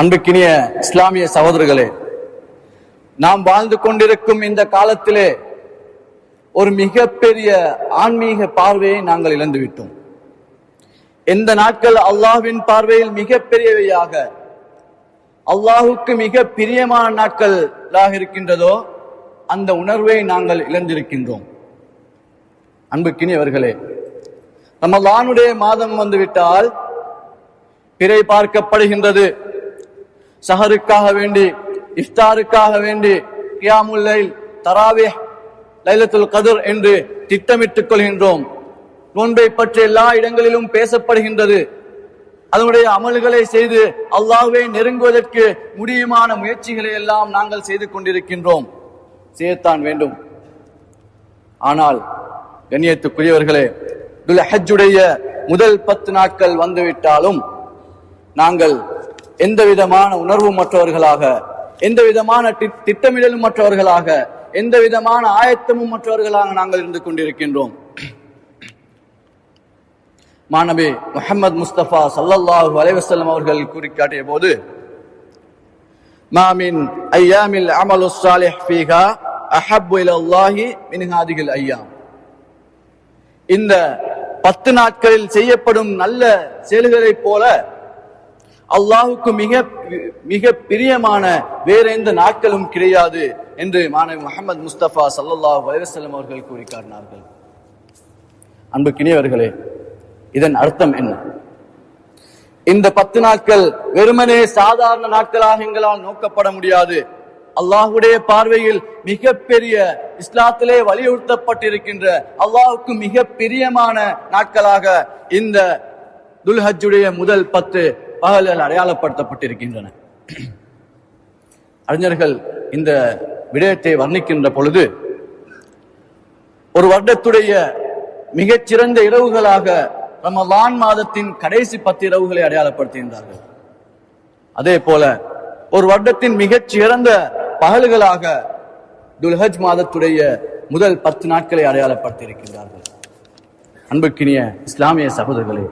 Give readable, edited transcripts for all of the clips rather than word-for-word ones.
அன்புக்கினிய இஸ்லாமிய சகோதரர்களே, நாம் வாழ்ந்து கொண்டிருக்கும் இந்த காலத்திலே ஒரு மிகப்பெரிய ஆன்மீக பார்வையை நாங்கள் இழந்துவிட்டோம். எந்த நாட்கள் அல்லாஹ்வின் பார்வையில் மிகப்பெரியவையாக, அல்லாஹுக்கு மிக பிரியமான நாட்களாக இருக்கின்றதோ அந்த உணர்வை நாங்கள் இழந்திருக்கின்றோம். அன்புக்கினியவர்களே, ரமலானுடைய மாதம் வந்துவிட்டால் பிறை பார்க்கப்படுகின்றது. சஹருக்காக வேண்டி, இஃப்தாருக்காக வேண்டி கியாமுல் லைல், தராவீஹ், லைலத்துல் கத்ர் என்று திட்டமிட்டுக் கொள்கின்றோம். நோன்பை பற்றி எல்லா இடங்களிலும் பேசப்படுகின்றது. அதனுடைய அமல்களை செய்து அல்லாஹ்வை நெருங்குவதற்கு முடியுமான முயற்சிகளை எல்லாம் நாங்கள் செய்து கொண்டிருக்கின்றோம். செய்யத்தான் வேண்டும். ஆனால் கண்ணியத்துக்குரியவர்களே, துல்ஹஜ்ஜுடைய முதல் 10 நாட்கள் வந்துவிட்டாலும் நாங்கள் எந்த விதமான உணர்வும் மற்றவர்களாக, எந்த விதமான திட்டமிடலும் மற்றவர்களாக, எந்த விதமான ஆயத்தமும் மற்றவர்களாக நாங்கள் இருந்து கொண்டிருக்கின்றோம். மாணவி முஹம்மது முஸ்தபா ஸல்லல்லாஹு அலைஹி வஸல்லம் அவர்கள் கூறிக்காட்டிய போது, மாமின் ஐயாமில் அமலு ஸாலிஹ் ஃபீஹா அஹப்பு இலல்லாஹி மின் ஹாதிஹில் ஐயாம். இந்த 10 நாட்களில் செய்யப்படும் நல்ல செயல்களைப் போல அல்லாஹுக்கு மிக மிக பிரியமான வேற எந்த நாட்களும் கிடையாது என்று மாணவி முஹம்மது முஸ்தபா ஸல்லல்லாஹு அலைஹி வஸல்லம் அவர்கள் கூறி காட்டினார்கள். அன்புக்கினியவர்களே, இதன் அர்த்தம் என்ன? இந்த 10 நாட்கள் வெறுமனே சாதாரண நாட்களாக எங்களால் நோக்கப்பட முடியாது. அல்லாஹுடைய பார்வையில் மிகப்பெரிய, இஸ்லாத்திலே வலியுறுத்தப்பட்டிருக்கின்ற, அல்லாஹுக்கு மிக பிரியமான நாட்களாக இந்த துல்ஹஜ்ஜுடைய முதல் 10 பகல்கள் அடையாளப்படுத்தப்பட்டிருக்கின்றன. அறிஞர்கள் இந்த விடயத்தை வர்ணிக்கின்ற பொழுது, ஒரு வருடத்துடைய மிகச்சிறந்த இரவுகளாக ரமலான் மாதத்தின் கடைசி 10 இரவுகளை அடையாளப்படுத்துகின்றார்கள். அதே போல ஒரு வருடத்தின் மிகச்சிறந்த பகல்களாக துல்ஹஜ் மாதத்துடைய முதல் 10 நாட்களை அடையாளப்படுத்தியிருக்கின்றார்கள். அன்புக்கினிய இஸ்லாமிய சகோதரர்களே,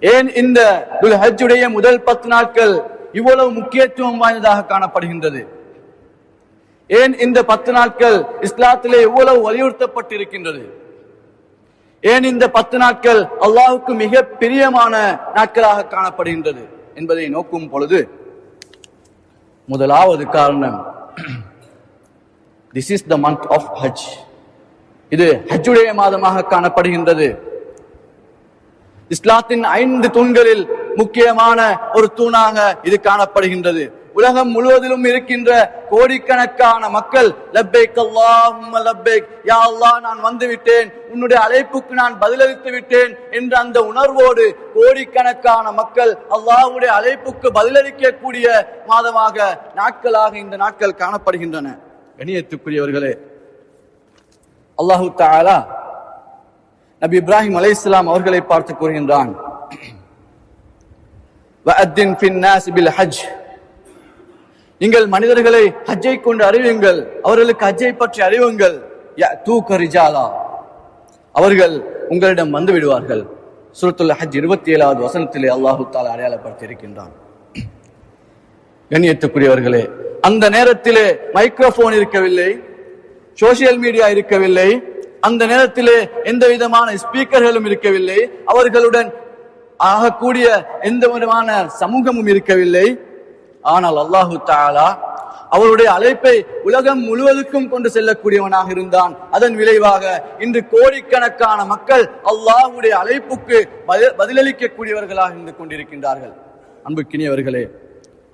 ஏன் இந்த துல்ஹஜ்ஜுடைய முதல் 10 நாட்கள் இவ்வளவு முக்கியத்துவம் வாய்ந்ததாக காணப்படுகின்றது? ஏன் இந்த 10 நாட்கள் இஸ்லாத்திலே இவ்வளவு வலியுறுத்தப்பட்டிருக்கின்றது? ஏன் இந்த 10 நாட்கள் அல்லாஹுக்கு மிக பிரியமான நாட்களாக காணப்படுகின்றது என்பதை நோக்கும் பொழுது, முதலாவது காரணம், this is the month of Hajj. இது ஹஜ்ஜுடைய மாதமாக காணப்படுகின்றது. இஸ்லாத்தின் 5 தூண்களில் முக்கியமான ஒரு தூணாக இது காணப்படுகின்றது. உலகம் முழுவதிலும் இருக்கின்ற கோடிக்கணக்கான மக்கள் லப்பைக் அல்லாஹும்ம லப்பைக், யா அல்லாஹ் நான் வந்து விட்டேன், உன்னுடைய அழைப்புக்கு நான் பதிலளித்து விட்டேன் என்ற அந்த உணர்வோடு கோடிக்கணக்கான மக்கள் அல்லாஹ்வுடைய அழைப்புக்கு பதிலளிக்கக்கூடிய மாதமாக, நாட்களாக இந்த நாட்கள் காணப்படுகின்றன. கண்ணியத்துக்குரியவர்களே, அல்லாஹு தஆலா நபி இப்ராஹிம் அலைஹிஸ்ஸலாம் அவர்களை பார்த்து கூறுகின்றான், வஅத்தின் ஃபின் நாஸ் பில் ஹஜ், நீங்கள் மனிதர்களை ஹஜ்ஜை கொண்டு அறிவுங்கள், அவர்களுக்கு ஹஜ்ஜை பற்றி அறிவுங்கள். யஅதூக ரிஜாலா, அவர்கள் உங்களிடம் வந்து விடுவார்கள். சூரத்துல் ஹஜ் 27வது வசனத்திலே அல்லாஹு தஆலா அடையாளப்படுத்தி இருக்கின்றான். கண்ணியத்துக்குரியவர்களே, அந்த நேரத்திலே மைக்ரோபோன் இருக்கவில்லை, சோசியல் மீடியா இருக்கவில்லை, அந்த நேரத்திலே எந்த விதமான ஸ்பீக்கர்களும் இருக்கவில்லை, அவர்களுடன் ஆகக்கூடிய எந்த விதமான சமூகமும் இருக்கவில்லை. ஆனால் அல்லாஹு தஆலா அவருடைய அழைப்பை உலகம் முழுவதுக்கும் கொண்டு செல்லக்கூடியவனாக இருந்தான். அதன் விளைவாக இன்று கோடிக்கணக்கான மக்கள் அல்லாஹ்வுடைய அழைப்புக்கு பதிலளிக்கக்கூடியவர்களாக இருந்து கொண்டிருக்கின்றார்கள். அன்புக்கினியவர்களே,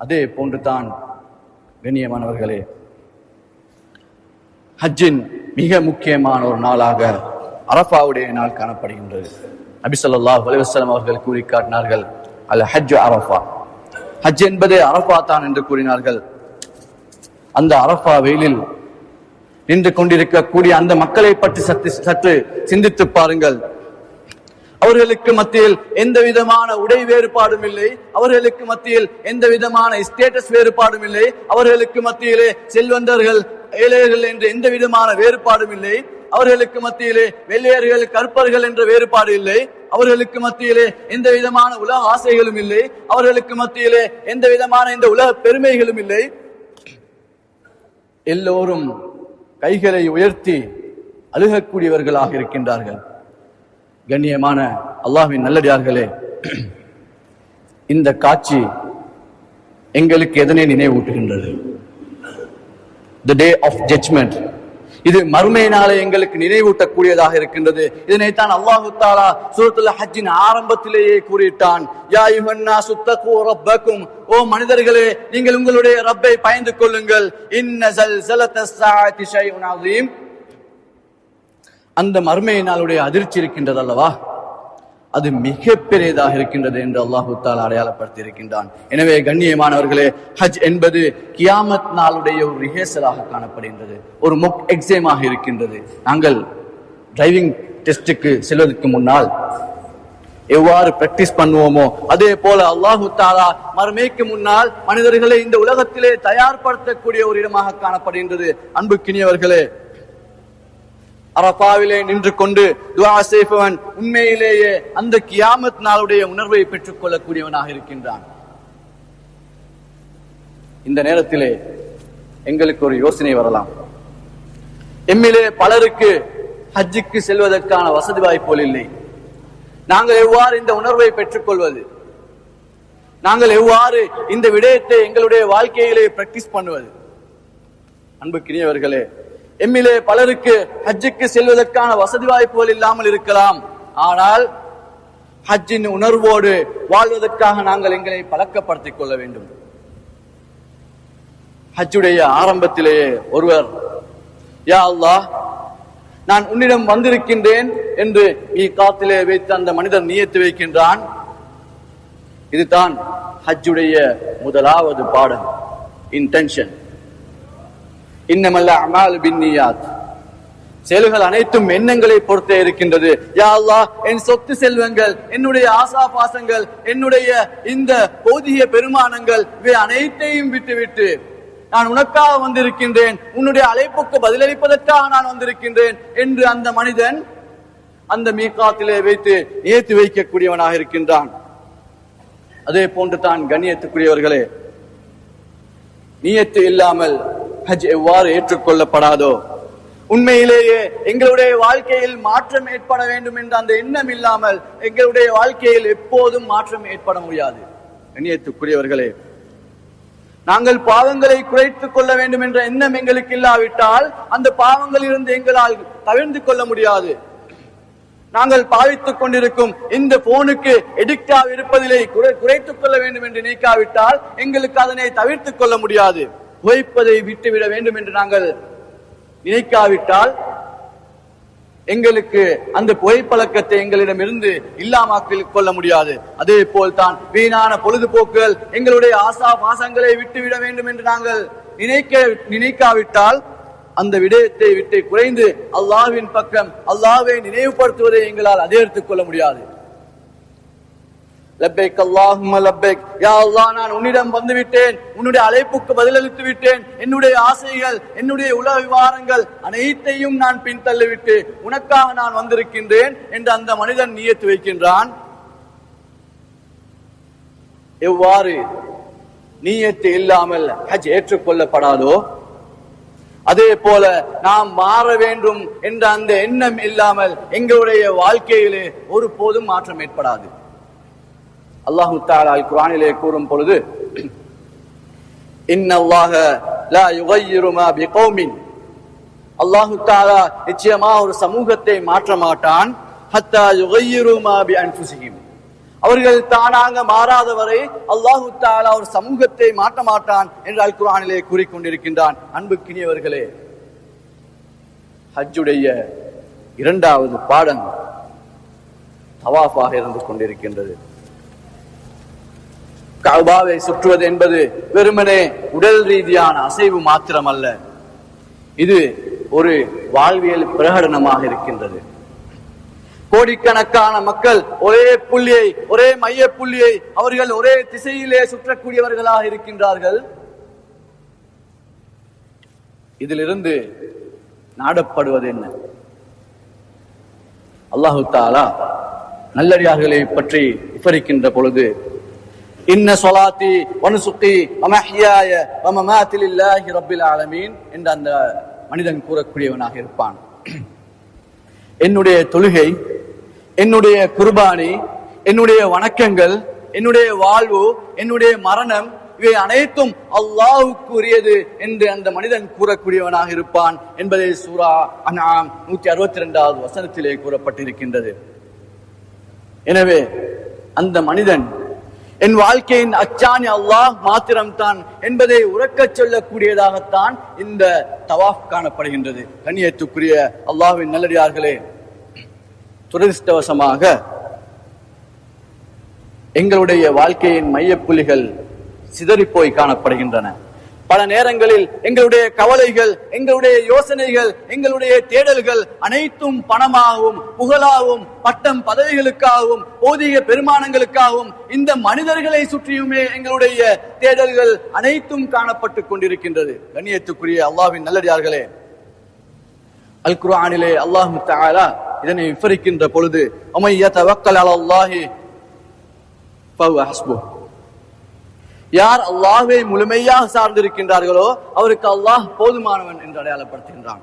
அதே போன்றுதான் கண்ணியமானவர்களே, ஹஜ்ஜின் மிக முக்கியமான ஒரு நாளாக அரஃபாவுடைய நாள் காணப்படுகின்றது. நபி ஸல்லல்லாஹு அலைஹி வஸல்லம் அவர்கள் கூறி காட்டினார்கள், அல் ஹஜ்ஜு அரஃபா, ஹஜ் என்பதே அரஃபா தான் என்று கூறினார்கள். அந்த அரஃபா வெயிலில் நின்று கொண்டிருக்கக்கூடிய அந்த மக்களை பற்றி சற்று சிந்தித்து பாருங்கள். அவர்களுக்கு மத்தியில் எந்த விதமான உடை வேறுபாடும் இல்லை, அவர்களுக்கு மத்தியில் எந்த விதமான ஸ்டேட்டஸ் வேறுபாடும் இல்லை, அவர்களுக்கு மத்தியிலே செல்வந்தர்கள் ஏழைகள் என்று எந்த விதமான வேறுபாடும் இல்லை, அவர்களுக்கு மத்தியிலே வெள்ளையர்கள் கற்பர்கள் என்ற வேறுபாடு இல்லை. அவர்களுக்கு மத்தியிலே எந்த விதமான உலக ஆசைகளும் இல்லை, அவர்களுக்கு மத்தியிலே எந்த விதமான இந்த உலக பெருமைகளும் இல்லை. எல்லோரும் கைகளை உயர்த்தி அழுகக்கூடியவர்களாக இருக்கின்றார்கள். கண்ணியமான அல்லாஹ்வின் நல்லடியார்களே, இந்த காட்சி எங்களுக்கு எதனை நினைவூட்டுகின்றது? The day of judgment. இது மறுமை நாளை எங்களுக்கு நினைவூட்டக்கூடியதாக இருக்கின்றது. இதனைத்தான் அல்லாஹு தஆலா சூரத்துல் ஹஜ்ஜின் ஆரம்பத்திலேயே கூறிட்டான். யா அய்யுஹன்னாஸு தக்கூ ரப்பக்கும், ஓ மனிதர்களே நீங்கள் உங்களுடைய ரப்பை பயந்து கொள்ளுங்கள். இன்ன ஸல்ஸலத்தஸ் ஸாஅத்தி ஷைஉன் அஸீம். அந்த மறுமை நாளுடைய அதிர்ச்சி இருக்கின்றது அல்லவா, அது மிக பெரியதாக இருக்கின்றது என்று அல்லாஹு தஆலா அடையாளப்படுத்தி இருக்கின்றான். எனவே கண்ணியமானவர்களே, ஹஜ் என்பது கியாமத் நாளுடைய ஒரு ரிஹர்சலாக காணப்படுகின்றது, ஒரு மொக் எக்ஸாமாக இருக்கின்றது. நாங்கள் டிரைவிங் டெஸ்டுக்கு செல்வதற்கு முன்னால் எவ்வாறு பிராக்டிஸ் பண்ணுவோமோ அதே போல அல்லாஹு தஆலா மறுமைக்கு முன்னால் மனிதர்களை இந்த உலகத்திலே தயார்படுத்தக்கூடிய ஒரு இடமாக காணப்படுகின்றது. அன்புக்கினியவர்களே, அரபாவிலே நின்று கொண்டு துஆ செய்பவன் உண்மையிலேயே அந்த கியாமத் நாளுடைய உணர்வை பெற்றுக் கொள்ளக்கூடியவனாக இருக்கின்றான். இந்த நேரத்திலே எங்களுக்கு ஒரு யோசனை வரலாம். எம்மிலே பலருக்கு ஹஜ்ஜுக்கு செல்வதற்கான வசதி வாய்ப்புகள் இல்லை. நாங்கள் எவ்வாறு இந்த உணர்வை பெற்றுக் கொள்வது? நாங்கள் எவ்வாறு இந்த விடயத்தை எங்களுடைய வாழ்க்கையிலே பிராக்டிஸ் பண்ணுவது? அன்புக்கினியவர்களே, எம்மிலே பலருக்கு ஹஜ்ஜுக்கு செல்வதற்கான வசதி வாய்ப்புகள் இல்லாமல் இருக்கலாம். ஆனால் ஹஜ்ஜின் உணர்வோடு வாழ்வதற்காக நாங்கள் எங்களை பழக்கப்படுத்திக் கொள்ள வேண்டும். ஹஜ்ஜுடைய ஆரம்பத்திலேயே ஒருவர், யா அல்லாஹ், நான் உன்னிடம் வந்திருக்கின்றேன் என்று மீகாத்திலே வைத்து அந்த மனிதன் நியத்து வைக்கின்றான். இதுதான் ஹஜ்ஜுடைய முதலாவது பாடம், இன்டென்ஷன். இன்னமல் அமாலு பின்னியாத். செயல்கள் அனைத்தும் எண்ணங்களை பொறுத்தே இருக்கின்றது. யா அல்லாஹ், என் சொத்து செல்வங்கள், என்னுடைய ஆசா பாசங்கள், என்னுடைய இந்த போதிய பெருமானங்கள், இவை அனைத்தையும் விட்டுவிட்டு நான் உனக்காக வந்திருக்கின்றேன், உன்னுடைய அழைப்புக்கு பதிலளிப்பதற்காக நான் வந்திருக்கின்றேன் என்று அந்த மனிதன் அந்த மீகாத்திலே வைத்து ஏற்றி வைக்கக்கூடியவனாக இருக்கின்றான். அதே போன்று தான் கண்ணியத்துக்குரியவர்களே, நியத்து இல்லாமல் ஹஜ் எவ்வாறு ஏற்றுக்கொள்ளப்படாதோ, உண்மையிலேயே எங்களுடைய வாழ்க்கையில் மாற்றம் ஏற்பட வேண்டும் என்ற அந்த எண்ணம் இல்லாமல் எங்களுடைய வாழ்க்கையில் எப்போதும் மாற்றம் ஏற்பட முடியாது. கண்ணியத்துக்குரியவர்களே, நாங்கள் பாவங்களை குறைத்துக் கொள்ள வேண்டும் என்ற எண்ணம் எங்களுக்கு இல்லாவிட்டால் அந்த பாவங்களில் இருந்து எங்களால் தவிர்த்து கொள்ள முடியாது. நாங்கள் பாவித்துக் கொண்டிருக்கும் இந்த போனுக்கு எடிக்டாக இருப்பதிலே குறைத்துக் கொள்ள வேண்டும் என்று நினைக்காவிட்டால் எங்களுக்கு அதனை தவிர்த்துக் கொள்ள முடியாது. புகைப்பதை விட்டுவிட வேண்டும் என்று நாங்கள் நினைக்காவிட்டால் எங்களுக்கு அந்த புகைப்பழக்கத்தை எங்களிடமிருந்து இல்லாமக்கிக் கொள்ள முடியாது. அதே போல் தான் வீணான பொழுதுபோக்குகள், எங்களுடைய ஆசா பாசங்களை விட்டுவிட வேண்டும் என்று நாங்கள் நினைக்காவிட்டால் அந்த விடயத்தை விட்டு குறைந்து அல்லாஹ்வின் பக்கம் அல்லாஹ்வை நினைவுபடுத்துவதை எங்களால் அதிகரித்துக் கொள்ள முடியாது. லப்பைக் அல்லாஹும்ம லப்பைக், யா அல்லாஹ், நான் உன்னிடம் வந்து விட்டேன், உன்னுடைய அழைப்புக்கு பதிலளித்து விட்டேன், என்னுடைய ஆசைகள், என்னுடைய உலக விவகாரங்கள் அனைத்தையும் நான் பின்தள்ளிவிட்டு உனக்காக நான் வந்திருக்கின்றேன் என்று அந்த மனிதன் நியத்து வைக்கின்றான். எவ்வாறு நியத்து இல்லாமல் ஹஜ் ஏற்றுக்கொள்ளப்படாதோ அதே போல நாம் மாற வேண்டும் என்ற அந்த எண்ணம் இல்லாமல் எங்களுடைய வாழ்க்கையிலே ஒரு போதும் மாற்றம் ஏற்படாது. அல்லாஹு தஆலா குர்ஆனிலே கூறும் பொழுது, இன்னல்லாஹ லா யுகையிரு மா பிகௌமின், அல்லாஹு தஆலா நிச்சயமாக ஒரு சமூகத்தை மாற்ற மாட்டான், ஹத்தா யுகையிரு மா பி அன்ஃபுஸிஹிம், அவர்கள் தானாக மாறாதவரை அல்லாஹு தஆலா ஒரு சமூகத்தை மாற்ற மாட்டான் என்று அல் குர்ஆனிலே கூறிக்கொண்டிருக்கின்றான். அன்புக்கினியவர்களே, ஹஜ்ஜுடைய இரண்டாவது பாடம் தவாஃபாக இருந்து கொண்டிருக்கின்றது. கஅபாவை சுற்றுவது என்பது வெறுமனே உடல் ரீதியான அசைவு மாத்திரமல்ல, இது ஒரு வாழ்வியல் பிரகடனமாக இருக்கின்றது. கோடிக்கணக்கான மக்கள் ஒரே புள்ளியை, ஒரே மைய புள்ளியை அவர்கள் ஒரே திசையிலே சுற்றக்கூடியவர்களாக இருக்கின்றார்கள். இதிலிருந்து நாடப்படுவது என்ன? அல்லாஹு தஆலா நல்லடியார்களை பற்றி விவரிக்கின்ற பொழுது இன்ன ஸலாத்தி வ நுஸுகி வ மஹ்யாய வ மமாத்தி லில்லாஹி ரப்பில் ஆலமீன் என்ற அந்த மனிதன் கூறக்கூடியவனாக இருப்பான். என்னுடைய தொழுகை, என்னுடைய குர்பானி, என்னுடைய வணக்கங்கள், என்னுடைய வாழ்வு, என்னுடைய மரணம், இவை அனைத்தும் அல்லாஹ்வுக்கு உரியது என்று அந்த மனிதன் கூறக்கூடியவனாக இருப்பான் என்பதை சூரா அன்ஆம் 162வது வசனத்திலே கூறப்பட்டிருக்கின்றது. எனவே அந்த மனிதன் என் வாழ்க்கையின் அச்சாணி அல்லாஹ் மாத்திரம்தான் என்பதை உறக்கச் சொல்லக்கூடியதாகத்தான் இந்த தவாஃப் காணப்படுகின்றது. கண்ணியத்துக்குரிய அல்லாஹ்வின் நல்லடியார்களே, துரதிர்ஷ்டவசமாக எங்களுடைய வாழ்க்கையின் மையப்புள்ளிகள் சிதறிப்போய் காணப்படுகின்றன. பல நேரங்களில் எங்களுடைய கவலைகள், எங்களுடைய யோசனைகள், எங்களுடைய தேடல்கள் அனைத்தும் பணமாகவும் புகழாகவும் பட்டம் பதவிகளுக்காகவும் பௌதிக பெருமானங்களுக்காகவும் இந்த மனிதர்களை சுற்றியுமே எங்களுடைய தேடல்கள் அனைத்தும் காணப்பட்டுக் கொண்டிருக்கின்றது. கண்ணியத்துக்குரிய அல்லாஹ்வின் நல்லடியார்களே, அல் குர்ஆனிலே அல்லாஹ் தஆலா இதனை விவரிக்கின்ற பொழுது அமை யதவக்கல் அலல்லாஹி ஃபஹுவ ஹஸ்புஹ், யார் அல்லாஹ்வை முழுமையாக சார்ந்திருக்கின்றார்களோ அவருக்கு அல்லாஹ் போதுமானவன் என்று அடையாளப்படுத்துகின்றான்.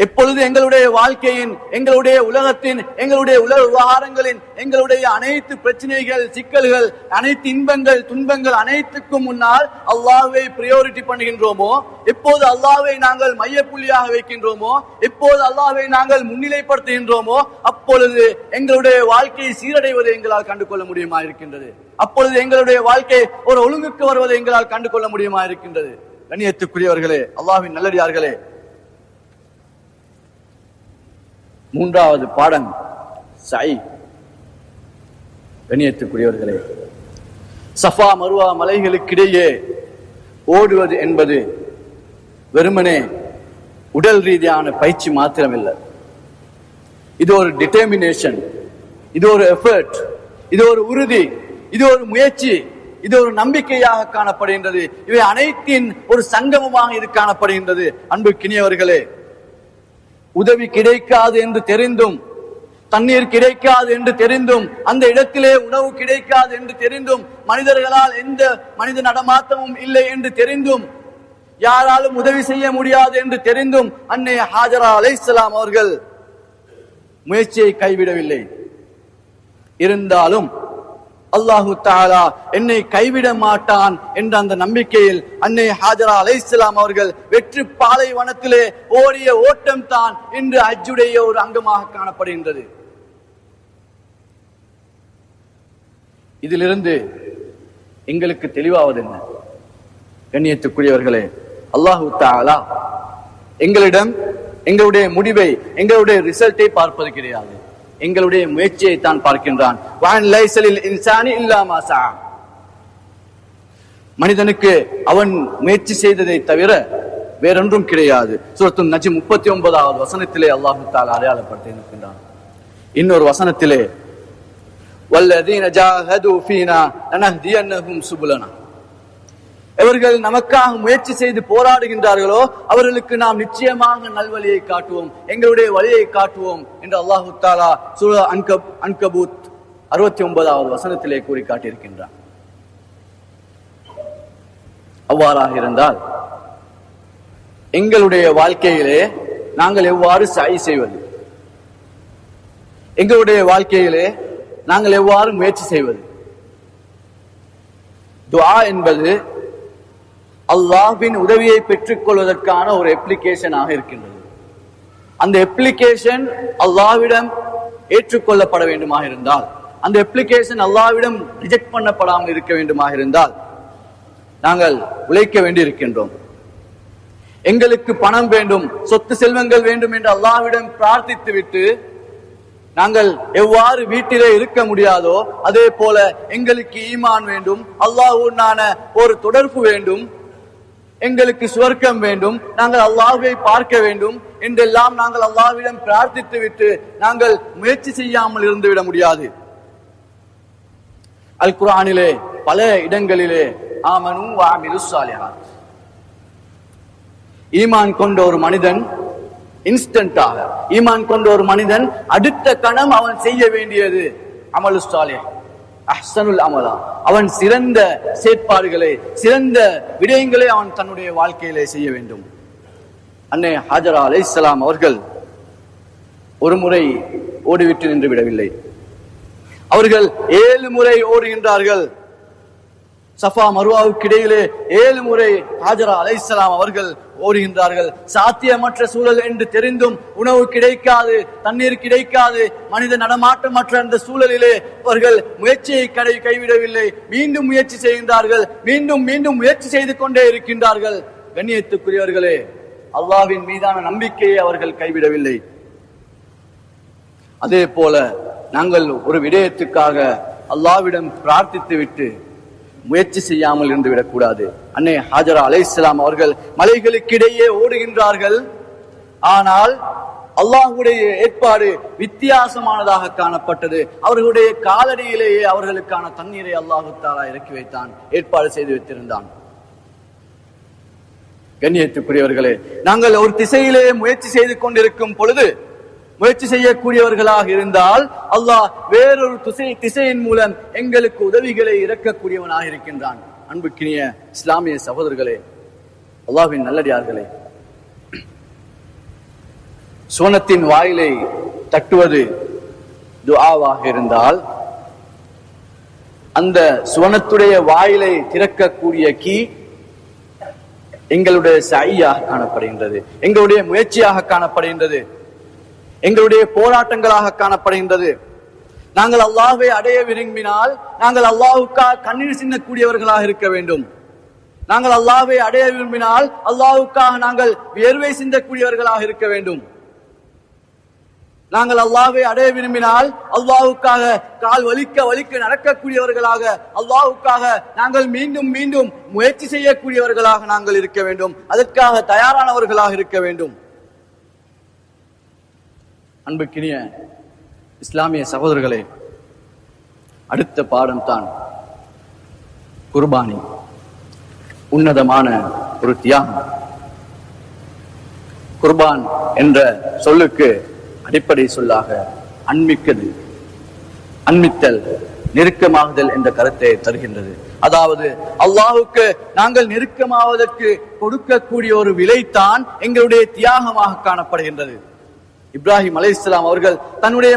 எப்பொழுது எங்களுடைய வாழ்க்கையின், எங்களுடைய உலகத்தின், எங்களுடைய உலக விவகாரங்களின், எங்களுடைய அனைத்து பிரச்சனைகள், சிக்கல்கள், அனைத்து இன்பங்கள், துன்பங்கள் அனைத்துக்கும் முன்னால் அல்லாஹ்வை பிரியாரிட்டி பண்ணுகின்றோமோ, எப்போது அல்லாஹ்வை நாங்கள் மையப்புள்ளியாக வைக்கின்றோமோ, எப்போது அல்லாஹ்வை நாங்கள் முன்னிலைப்படுத்துகின்றோமோ அப்பொழுது எங்களுடைய வாழ்க்கையை சீரடைவதை எங்களால் கண்டுகொள்ள முடியுமா இருக்கின்றது. அப்பொழுது எங்களுடைய வாழ்க்கை ஒரு ஒழுங்குக்கு வருவதை எங்களால் கண்டுகொள்ள முடியுமா இருக்கின்றது. கண்ணியத்துக்குரியவர்களே, அல்லாஹ்வின் நல்லடியார்களே, மூன்றாவது பாடம் சை. கண்ணியத்துக்குரியவர்களே, சஃபா மருவா மலைகளுக்கிடையே ஓடுவது என்பது வெறுமனே உடல் ரீதியான பயிற்சி மாத்திரமில்லை. இது ஒரு டிட்டர்மினேஷன், இது ஒரு எஃபர்ட், இது ஒரு உறுதி, இது ஒரு முயற்சி, இது ஒரு நம்பிக்கையாக காணப்படுகின்றது. இவை அனைத்தின் ஒரு சங்கமமாக இது காணப்படுகின்றது. அன்புக்கினியவர்களே, உதவி கிடைக்காது என்று தெரிந்தும், தண்ணீர் கிடைக்காது என்று தெரிந்தும், அந்த இடத்திலே உணவு கிடைக்காது என்று தெரிந்தும், மனிதர்களால் எந்த மனித நடமாட்டமும் இல்லை என்று தெரிந்தும், யாராலும் உதவி செய்ய முடியாது என்று தெரிந்தும் அன்னை ஹாஜரா அலைஹிஸ்ஸலாம் அவர்கள் முயற்சியை கைவிடவில்லை. இருந்தாலும் அல்லாஹு தஆலா என்னை கைவிட மாட்டான் என்ற அந்த நம்பிக்கையில் அன்னை ஹாஜரா அலைஹிஸ்ஸலாம் அவர்கள் வெற்றி பாலைவனத்திலே ஓடிய ஓட்டம் தான் இன்று ஹஜ்ஜுடைய ஒரு அங்கமாக காணப்படுகின்றது. இதிலிருந்து எங்களுக்கு தெளிவாவது என்ன? கண்ணியத்துக்குரியவர்களே, அல்லாஹு தஆலா எங்களிடம் எங்களுடைய முடிவை, எங்களுடைய ரிசல்ட்டை பார்ப்பது கிடையாது, எங்களுடைய முயற்சியை தான் பார்க்கின்றான். மனிதனுக்கு அவன் முயற்சி செய்ததை தவிர வேறொன்றும் கிடையாது. சூரத்து நஜ்ம் 39வது வசனத்திலே அல்லாஹ் தஆலா அடையாளப்படுத்தி இருக்கின்றான். இன்னொரு வசனத்திலே வல்லதீன ஜாஹது ஃபீனா லனஹ்தியன்னஹும் சுபுலனா, எவர்கள் நமக்காக முயற்சி செய்து போராடுகின்றார்களோ அவர்களுக்கு நாம் நிச்சயமாக நல்வழியை காட்டுவோம், எங்களுடைய வழியை காட்டுவோம் என்று அல்லாஹு தஆலா சூரா அன்கபூத் 69வது வசனத்திலே கூறி காட்டியிருக்கின்றான். அவ்வாறாக இருந்தால் எங்களுடைய வாழ்க்கையிலே நாங்கள் எவ்வாறு சை செய்வது, எங்களுடைய வாழ்க்கையிலே நாங்கள் எவ்வாறு முயற்சி செய்வது? துஆ என்பது அல்லாஹ்வின் உதவியை பெற்றுக் கொள்வதற்கான ஒரு அப்ளிகேஷனாக இருக்கின்றது. அந்த அப்ளிகேஷன் அல்லாஹ்விடம் ஏற்றுக்கொள்ளப்பட வேண்டுமாக இருந்தால், அந்த அப்ளிகேஷன் அல்லாஹ்விடம் ரிஜெக்ட் பண்ணப்படாமல் இருக்க வேண்டுமாக இருந்தால் நாங்கள் உழைக்க வேண்டி இருக்கின்றோம். எங்களுக்கு பணம் வேண்டும், சொத்து செல்வங்கள் வேண்டும் என்று அல்லாஹ்விடம் பிரார்த்தித்து விட்டு நாங்கள் எவ்வாறு வீட்டிலே இருக்க முடியாதோ அதே போல எங்களுக்கு ஈமான் வேண்டும், அல்லாஹ்வுடனான ஒரு தொடர்பு வேண்டும், எங்களுக்கு சுவர்க்கம் வேண்டும், நாங்கள் அல்லாஹ்வை பார்க்க வேண்டும் என்றெல்லாம் நாங்கள் அல்லாஹ்விடம் பிரார்த்தித்து விட்டு நாங்கள் முயற்சி செய்யாமல் இருந்துவிட முடியாது. அல் குர்ஆனிலே பல இடங்களிலே ஆமனு வஅமிலுஸ் ஸாலிஹாத், ஈமான் கொண்ட ஒரு மனிதன் இன்ஸ்டன்டாக ஈமான் கொண்ட ஒரு மனிதன் அடுத்த கணம் அவன் செய்ய வேண்டியது அமலு சாலிஹ், அஹ்சனுல் அமலா, அவன் சிறந்த செயற்பாடுகளை சிறந்த விடயங்களை அவன் தன்னுடைய வாழ்க்கையிலே செய்ய வேண்டும். அன்னை ஹாஜரா அலைஹிஸ்ஸலாம் அவர்கள் ஒரு முறை ஓடிவிட்டு நின்று விடவில்லை. அவர்கள் 7 முறை ஓடுகின்றார்கள். சஃபா மருவாவுக்கு இடையிலே 7 முறை ஹாஜரா அலைஹிஸ்ஸலாம் அவர்கள் ஓடுகின்றார்கள். சாத்தியமற்ற சூழல் என்று தெரிந்தும் உணவு கிடைக்காது, தண்ணீர் கிடைக்காது, மனித நடமாட்டமற்ற அந்த சூழலிலே அவர்கள் முயற்சியை கைவிடவில்லை. மீண்டும் முயற்சி செய்கின்றார்கள். மீண்டும் மீண்டும் முயற்சி செய்து கொண்டே இருக்கின்றார்கள். கண்ணியத்துக்குரியவர்களே, அல்லாஹ்வின் மீதான நம்பிக்கையை அவர்கள் கைவிடவில்லை. அதே போல நாங்கள் ஒரு விடயத்துக்காக அல்லாஹ்விடம் பிரார்த்தித்து விட்டு முயற்சி செய்யாமல் இருந்து விடக்கூடாது. அன்னை ஹாஜரா அலைஹிஸ்ஸலாம் அவர்கள் மலைகளுக்கிடையே ஓடுகின்றார்கள். ஆனால் அல்லாஹ்வுடைய ஏற்பாடு வித்தியாசமானதாக காணப்பட்டது. அவர்களுடைய காலடியிலேயே அவர்களுக்கான தண்ணீரை அல்லாஹ் தஆலா இறக்கி வைத்தான், ஏற்பாடு செய்து வைத்திருந்தான். கண்ணியத்துக்குரியவர்களே, நாங்கள் ஒரு திசையிலே முயற்சி செய்து கொண்டிருக்கும் பொழுது முயற்சி செய்யக்கூடியவர்களாக இருந்தால் அல்லாஹ் வேறொரு திசையின் மூலம் எங்களுக்கு உதவிகளை இறக்கக்கூடியவனாக இருக்கின்றான். அன்புக்கினிய இஸ்லாமிய சகோதரர்களே, அல்லாஹ்வின் நல்லடியார்களே, சுவனத்தின் வாயிலை தட்டுவது துஆவாக இருந்தால் அந்த சுவனத்துடைய வாயிலை திறக்கக்கூடிய கீ எங்களுடைய சையாக காணப்படுகின்றது, எங்களுடைய முயற்சியாக காணப்படுகின்றது, எங்களுடைய போராட்டங்களாக காணப்படுகின்றது. நாங்கள் அல்லாஹ்வை அடைய விரும்பினால் நாங்கள் அல்லாஹ்வுக்காக கண்ணீர் சிந்தக்கூடியவர்களாக இருக்க வேண்டும். நாங்கள் அல்லாஹ்வை அடைய விரும்பினால் அல்லாஹ்வுக்காக நாங்கள் வியர்வை சிந்தக்கூடியவர்களாக இருக்க வேண்டும். நாங்கள் அல்லாஹ்வை அடைய விரும்பினால் அல்லாஹ்வுக்காக கால் வலிக்க வலிக்க நடக்கக்கூடியவர்களாக, அல்லாஹ்வுக்காக நாங்கள் மீண்டும் மீண்டும் முயற்சி செய்யக்கூடியவர்களாக நாங்கள் இருக்க வேண்டும். அதற்காக தயாரானவர்களாக இருக்க வேண்டும். அன்புக்கினிய இஸ்லாமிய சகோதரர்களே, அடுத்த பாடம் தான் குர்பானி, உன்னதமான ஒரு தியாகம். குர்பான் என்ற சொல்லுக்கு அடிப்படை சொல்லாக அன்மிக்கது, அன்மித்தல், நெருக்கமாகுதல் என்ற கருத்தை தருகின்றது. அதாவது அல்லாஹ்வுக்கு நாங்கள் நெருக்கமாவதற்கு கொடுக்கக்கூடிய ஒரு விலைத்தான் எங்களுடைய தியாகமாக காணப்படுகின்றது. இப்ராஹிம் அலைஹிஸ்ஸலாம் அவர்கள் தன்னுடைய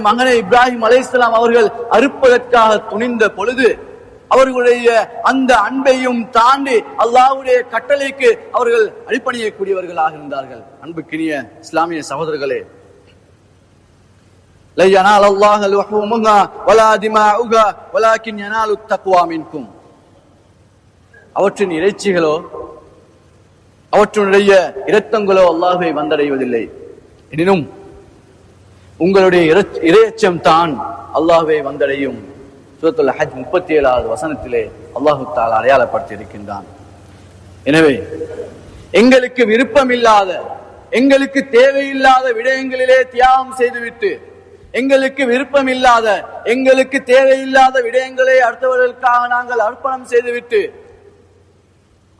மகனை இப்ராஹிம் அலைஹிஸ்ஸலாம் அவர்கள் அறுப்பதற்காக துணிந்த பொழுது அவர்களுடைய அந்த அன்பையும் தாண்டி அல்லாஹ்வுடைய கட்டளைக்கு அவர்கள் அடிபணியக்கூடியவர்களாக இருந்தார்கள். அன்புக்கினிய இஸ்லாமிய சகோதரர்களே, லா யனால அல்லாஹு லுஹூமுஹா வலா திமாஉஹா வலாக்கின் யனாலு தக்வா மின்கும். அவற்றின் இறைச்சிகளோ அவற்றுடைய இரத்தங்களோ அல்லாஹ்வை வந்தடைவதில்லை. எனினும் உங்களுடைய இறைச்சம் தான் அல்லாஹ்வை வந்தடையும். சூரத்துல் ஹஜ் 37வது வசனத்திலே அல்லாஹ் தஆலா அடையாளப்படுத்தி இருக்கின்றான். எனவே எங்களுக்கு விருப்பமில்லாத, எங்களுக்கு தேவையில்லாத விடயங்களிலே தியாகம் செய்துவிட்டு, எங்களுக்கு விருப்பமில்லாத, எங்களுக்கு தேவையில்லாத விடயங்களை அடுத்தவர்களுக்காக நாங்கள் அர்ப்பணம் செய்துவிட்டு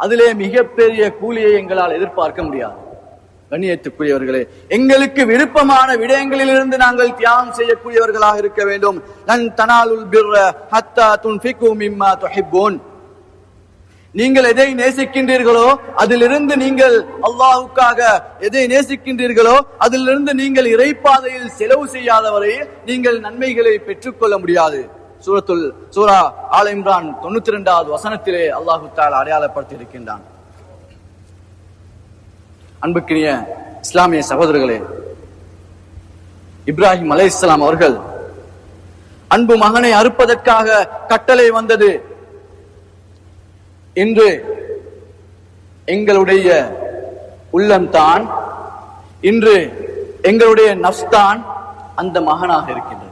அதிலே மிகப்பெரிய கூலியை எங்களால் எதிர்பார்க்க முடியாது. கண்ணியத்துக்குரியவர்களே, எங்களுக்கு விருப்பமான விடயங்களிலிருந்து நாங்கள் தியாகம் செய்யக்கூடியவர்களாக இருக்க வேண்டும். லன் தனாலுல் பிர்ர ஹத்தா துன்ஃபிகு மிம்மா துஹிப்பூன். நீங்கள் எதை நேசிக்கின்றீர்களோ அதிலிருந்து, நீங்கள் அல்லாஹ்வுக்காக எதை நேசிக்கின்றீர்களோ அதிலிருந்து நீங்கள் இறைப்பாதையில் செலவு செய்யாதவரை நீங்கள் நன்மைகளை பெற்றுக்கொள்ள முடியாது. சூரா ஆல் இம்ரான் 92வது வசனத்திலே அல்லாஹ் தஆலா அடையாளப்படுத்தி இருக்கின்றான். அன்புக்கினிய இஸ்லாமிய சகோதரர்களே, இப்ராஹிம் அலைஹிஸ்ஸலாம் அவர்கள் அன்பு மகனை அறுப்பதற்காக கட்டளை வந்தது. இன்று எங்களுடைய உள்ளம்தான், இன்று எங்களுடைய நஃப்ஸ் தான் அந்த மகனாக இருக்கின்றது.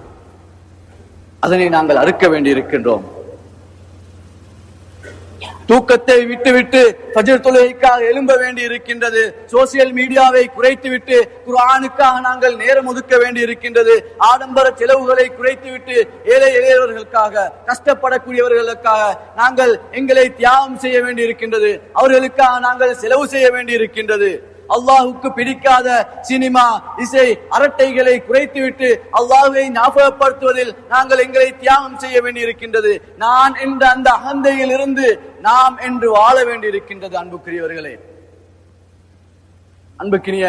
அதனை நாங்கள் அறுக்க வேண்டி இருக்கின்றோம். தூக்கத்தை விட்டுவிட்டு ஃபஜ்ர் தொழுகைக்காக எழும்ப வேண்டி இருக்கின்றது. சோசியல் மீடியாவை குறைத்துவிட்டு குர்ஆனுக்காக நாங்கள் நேரம் ஒதுக்க வேண்டி இருக்கின்றது. ஆடம்பர செலவுகளை குறைத்துவிட்டு ஏழை எளியவர்களுக்காக, கஷ்டப்படக்கூடியவர்களுக்காக நாங்கள் எங்களை தியாகம் செய்ய வேண்டி இருக்கின்றது. அவர்களுக்காக நாங்கள் செலவு செய்ய வேண்டி இருக்கின்றது. அல்லாஹுக்கு பிடிக்காத சினிமா, இசை, அரட்டைகளை குறைத்துவிட்டு அல்லாஹ்வை ஞாபகப்படுத்துவதில் நாங்கள் எங்களை தியாகம் செய்ய வேண்டியிருக்கின்றது. நான் என்ற அந்த அகந்தையில் இருந்து நாம் என்று வாழ வேண்டியிருக்கின்றது. அன்புக்குரியவர்களே, அன்புக்கினிய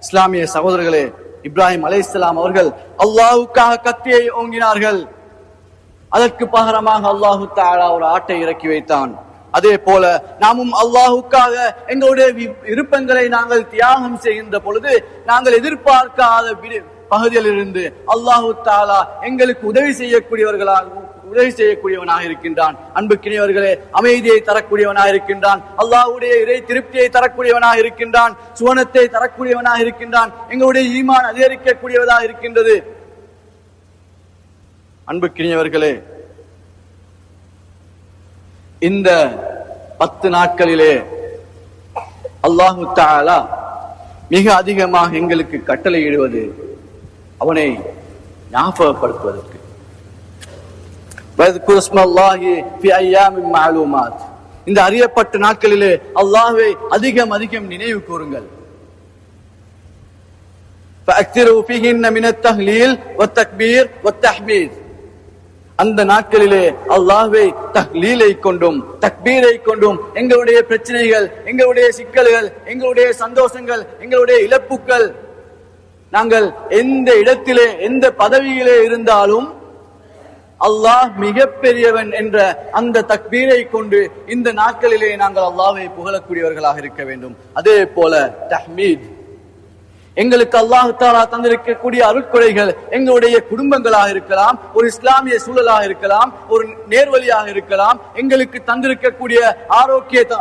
இஸ்லாமிய சகோதரர்களே, இப்ராஹிம் அலைஹிஸ்ஸலாம் அவர்கள் அல்லாஹ்வுக்காக கத்தியை ஓங்கினார்கள். அதற்கு பகரமாக அல்லாஹு தஆலா ஒரு ஆட்டை இறக்கி வைத்தான். அதே போல நாமும் அல்லாஹுக்காக எங்களுடைய விருப்பங்களை நாங்கள் தியாகம் செய்கின்ற பொழுது நாங்கள் எதிர்பார்க்காத பகுதியில் இருந்து அல்லாஹு தஆலா எங்களுக்கு உதவி செய்யக்கூடியவனாக இருக்கின்றான். அன்புக்கினியவர்களே, அமைதியை தரக்கூடியவனாக இருக்கின்றான். அல்லாஹ்வுடைய இறை திருப்தியை தரக்கூடியவனாக இருக்கின்றான். சுவனத்தை தரக்கூடியவனாக இருக்கின்றான். எங்களுடைய ஈமான் அதிகரிக்கக்கூடியவதாக இருக்கின்றது. அன்புக்கினியவர்களே, இந்த 10 நாட்களிலே அல்லாஹு தஆலா மிக அதிகமாக எங்களுக்கு கட்டளையிடுவது அவனை ஞாபகப்படுத்துவதற்கு. இந்த அறியப்பட்ட நாட்களிலே அல்லாஹ்வை அதிகம் அதிகம் நினைவு கூறுங்கள். அந்த நாட்களிலே அல்லாஹ்வை தஹ்லீலை கொண்டும் தக்பீரை கொண்டும் எங்களுடைய பிரச்சனைகள், எங்களுடைய சிக்கல்கள், எங்களுடைய சந்தோஷங்கள், எங்களுடைய இழப்புகள், நாங்கள் எந்த இடத்திலே எந்த பதவியிலே இருந்தாலும் அல்லாஹ் மிக பெரியவன் என்ற அந்த தக்பீரை கொண்டு இந்த நாட்களிலே நாங்கள் அல்லாஹ்வை புகழக்கூடியவர்களாக இருக்க வேண்டும். அதே போல தஹ்மீத், எங்களுக்கு அல்லாஹ் தஆலா தந்திருக்கக்கூடிய அருட்கொடைகள் எங்களுடைய குடும்பங்களாக இருக்கலாம், ஒரு இஸ்லாமிய சூழலாக இருக்கலாம், ஒரு நேர்வழியாக இருக்கலாம், எங்களுக்கு தந்திருக்கக்கூடிய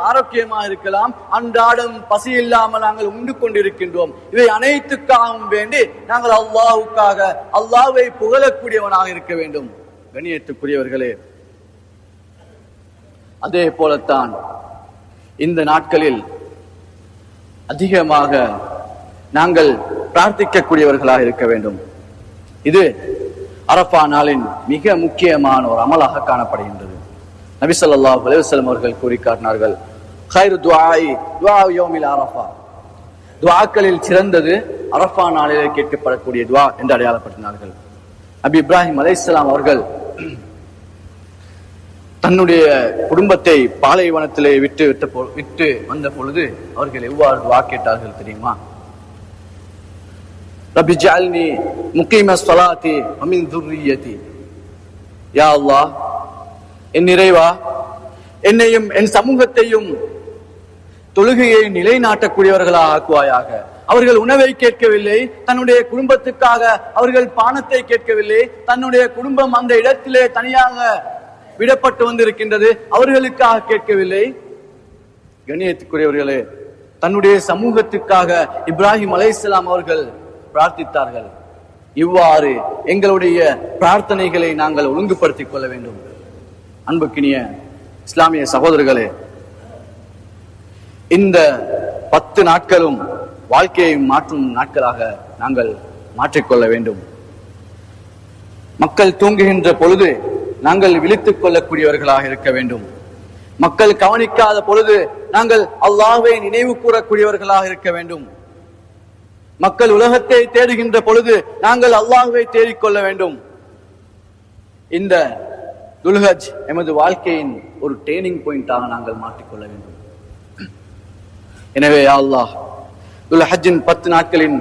ஆரோக்கியமாக இருக்கலாம், அன்றாடம் பசி இல்லாமல் நாங்கள் உண்டு கொண்டிருக்கின்றோம். இவை அனைத்துக்காகவும் வேண்டி நாங்கள் அல்லாஹ்வுக்காக அல்லாஹ்வை புகழக்கூடியவனாக இருக்க வேண்டும். கண்ணியத்துக்குரியவர்களே, அதே போலத்தான் இந்த நாட்களில் அதிகமாக நாங்கள் பிரார்த்திக்கக்கூடியவர்களாக இருக்க வேண்டும். இது அரஃபா நாளின் மிக முக்கியமான ஒரு அமலாக காணப்படுகின்றது. நபி ஸல்லல்லாஹு அலைஹி வஸல்லம் அவர்கள் கூறி காட்டினார்கள், கைரு துஆஇ துஆஉ யௌமில் அரஃபா, துஆக்களில் சிறந்தது அரஃபா நாளிலே கேட்கப்படக்கூடிய துஆ என்று அடையாளப்படுத்தினார்கள். நபி இப்ராஹிம் அலைஹிஸ்ஸலாம் அவர்கள் தன்னுடைய குடும்பத்தை பாலைவனத்திலே விட்டு வந்த பொழுது அவர்கள் எவ்வாறு துஆ கேட்டார்கள் தெரியுமா? ரப்பி ஜஅல்னி முகீமஸ் ஸலாத்தி வ மின் ذُرِّيَّتِي, யா அல்லாஹ், என் இறைவா, என்னையும் என் சமூகத்தையும் தொழுகையை நிலைநாட்டக்கூடியவர்களாக ஆக்குவாயாக. அவர்கள் உணவை கேட்கவில்லை, தன்னுடைய குடும்பத்துக்காக அவர்கள் பானத்தை கேட்கவில்லை, தன்னுடைய குடும்பம் அந்த இடத்திலே தனியாக விடப்பட்டு வந்திருக்கின்றது, அவர்களுக்காக கேட்கவில்லை. கண்ணியத்துக்குரியவர்களே, தன்னுடைய சமூகத்துக்காக இப்ராஹிம் அலைஹிஸ்ஸலாம் அவர்கள் பிரார்த்தித்தார்கள். இவ்வாறு எங்களுடைய பிரார்த்தனைகளை நாங்கள் ஒழுங்குபடுத்திக் கொள்ள வேண்டும். அன்புக்கினிய இஸ்லாமிய சகோதரர்களே, இந்த 10 நாட்களும் வாழ்க்கையை மாற்றும் நாட்களாக நாங்கள் மாற்றிக்கொள்ள வேண்டும். மக்கள் தூங்குகின்ற பொழுது நாங்கள் விழித்துக் கொள்ளக்கூடியவர்களாக இருக்க வேண்டும். மக்கள் கவனிக்காத பொழுது நாங்கள் அல்லாஹ்வை நினைவு கூறக்கூடியவர்களாக இருக்க வேண்டும். மக்கள் உலகத்தை தேடுகின்ற பொழுது நாங்கள் அல்லாஹ்வை தேடிக்கொள்ள வேண்டும். இந்த துல்ஹஜ் எமது வாழ்க்கையின் ஒரு டேர்னிங் பாயிண்டாக நாங்கள் மாற்றிக்கொள்ள வேண்டும். எனவே யா அல்லாஹ், துல்ஹஜ்ஜின் 10 நாட்களின்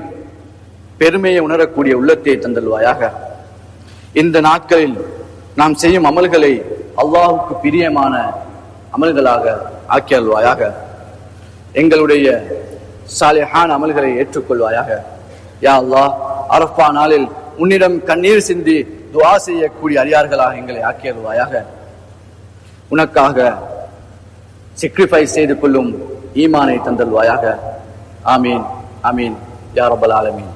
பெருமையை உணரக்கூடிய உள்ளத்தை தந்தல்வாயாக. இந்த நாட்களில் நாம் செய்யும் அமல்களை அல்லாஹ்வுக்கு பிரியமான அமல்களாக ஆக்கியல்வாயாக. எங்களுடைய சாலிஹான அமல்களை ஏற்றுக்கொள்வாயாக. யா அல்லாஹ், அரஃபா நாளில் உன்னிடம் கண்ணீர் சிந்தி துஆ செய்யக்கூடிய அடியார்களாக எங்களை ஆக்கியல்வாயாக. உனக்காக sacrifice செய்து கொள்ளும் ஈமானை தந்தல்வாயாக. ஆமீன் ஆமீன் யா ரப்பல் ஆலமீன்.